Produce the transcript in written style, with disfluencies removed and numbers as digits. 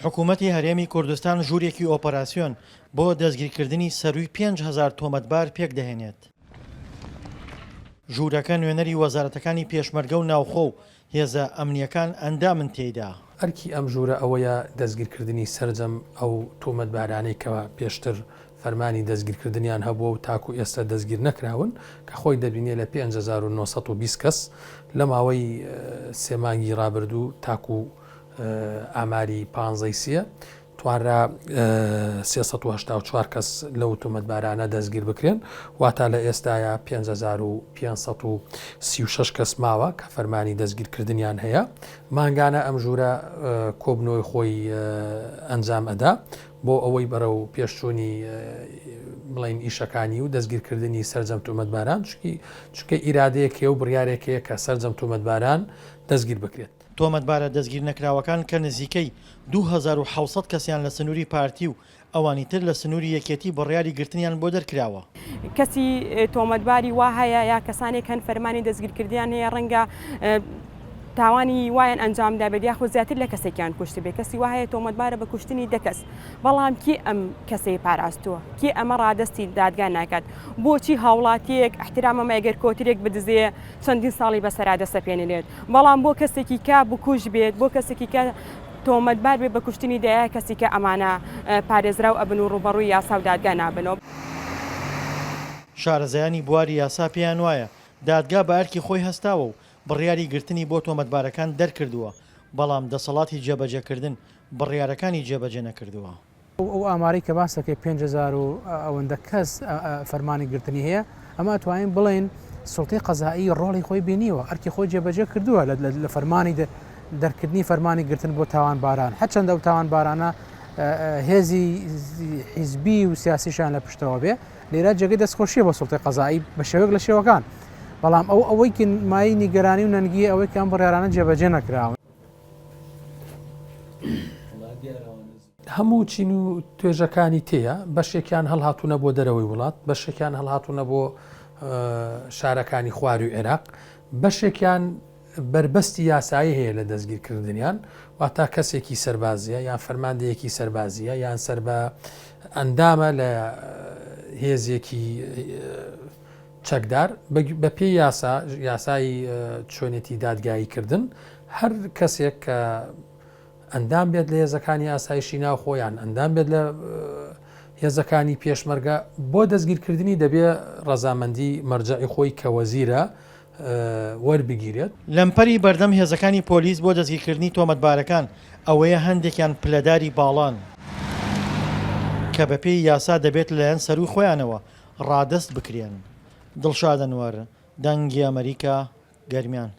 حکوومەتی هەرێمی کوردستان ژوورێکی ئۆپەراسیۆن بۆ دەستگیرکردنی سەرووی 5,000 تۆمەتبار پێک دەهێنێت. ژوورەکە نوێنەری وەزارەتەکانی پێشمەرگە و ناوخۆ و هێزە ئەمنیەکان ئەندامن تێیدا. ئەرکی ئەم ژوورە ئەوەیە دەستگیرکردنی سەرجەم ئەو تۆمەتبارانەی کەەوە پێشتر فەرمانی دەستگیرکردنیان هەبووە و تاکو ئێستا دەستگیر نەکراون کە خۆی دەبینێ لە 5920 کەس لە ماوەی سێمانگی ڕابردوو تاکو ئاماری 15 توانرا 384 کەس لەو تۆمەتبارانە دەستگیر بکرێن واتە لە ئێستاە 5536 کەس ماوە کە فەرمانی دەستگیرکردنیان هەیە ماگانە ئەم ژوورە کۆبنەوەی خۆی ئەنجام ئەدا بۆ ئەوەی بەرە و پێشچوونی بڵین ئیشەکانی و دەستگیرکردنی سەرجەم تۆمەتباران چونکە ئیرادەیەکێ و بڕیارێکەیە کە سەرجەم تۆمەتباران دەستگیر بکرێت. تۆمەتبارە دەستگیر نەکراوەکان کە نزیکەی 2700 کەسیان لە سنووری پارتی و ئەوانی تر لە سنووری یەکێتی بڕیاری گرتنیان بۆ دەرکراوە. کەسی تۆمەتباری وا هەیە یا کەسانێک هەن فەرمانی دەستگیرکردیان هەیە ڕەنگە تاوانی وایان ئەنجامدا بێت یاخۆ زیاتر لە کەسێکیان کوشت بێت کەسی وایە تۆمەتبارە بە کوشتنی دەکەس بەڵام کی ئەم کەسەی پاراستووە کی ئەمە ڕادستی دادگا ناکات بۆچی هاوڵاتیەک احترامەمە ئەگەر کۆترێک بدزێ چەندین ساڵی بەسەرا دەسەپێنێت بەڵام بۆ کەسێکی کا بکوژ بێت بۆ کەسێکی کە تۆمەتبار بێت بە کوشتنی دەیە کەسی کە ئەمانە پارێزرا و ئەبن و ڕوبەڕووی یاسا و دادگا نابنەوە. شارەزایانی بواری یاسا پێیان وایە دادگا بە ئەرکی خۆی هەستاوە و بڕیاری گرتنی بۆ تۆمەتبارەکان دەرکردووە بەڵام دەسەڵاتی جێبەجێکردن بڕیارەکانی جێبەجێ نەکردووە. ئەو ئاماری کە باسەکەی 5,000 و ئەوەندە کەس فەرمانی گرتنی هەیە ئەمە توانین بڵێن سڵتەی قەزایی ڕۆڵی خۆی بینیوە ئەرکی خۆی جێبەجێ کردووە لە فەرمانی دەرکردنی فەرمانی گرتن بۆ تاوانباران هەرچەندە ئەو تاوانبارانە هێزی حیزبی و سیاسیشان لە پشتەوە بێ لێرە جێگەی دەستخۆشیە بۆ سڵتەی قەزایی بە شێوەیەک لە شێوەکان بەڵام ئەوەی مای نیگەرانی و نەنگی ئەوەی کەم بڕیارانە جێبەجێ نەکراون. هەموو چین و توێژەکانی تەیە بەشێکیان هەڵهاتوونە بۆ دەرەوەی وڵات بەشێکیان هەڵهاتوونە بۆ شارەکانی خوار و عێراق بەشێکیان بربەستی یاسایی هەیە لە دەستگیرکردنیان واتا کەسێکی سەربازیە یان فەرماندەیەکی سەربازیە یان سەر بە ئەندامە لە هێزێکی چەکدار بە پێی یاسایی چۆنێتی دادگاییکردن هەر کەسێک کە ئەندام بێت لە هێزەکانی ئاسایشی ناو خۆیان ئەندام بێت لە هێزەکانی پێشمەرگە بۆ دەستگیرکردنی دەبێ ڕەزامەندی مەرجەعی خۆی کە وەزیرە وەربگیرێت. لەمپەری بەردەم هێزەکانی پۆلیس بۆ دەستگیرکردنی تۆمەتبارەکان ئەوەیە هەندێکیان پلەداری باڵان کە بەپێی یاسا دەبێت لەلایەن سەروی خۆیانەوە ڕادەست بکرێن. دڵشاد ئەنوەر دەنگی ئەمریکا گەرمیان.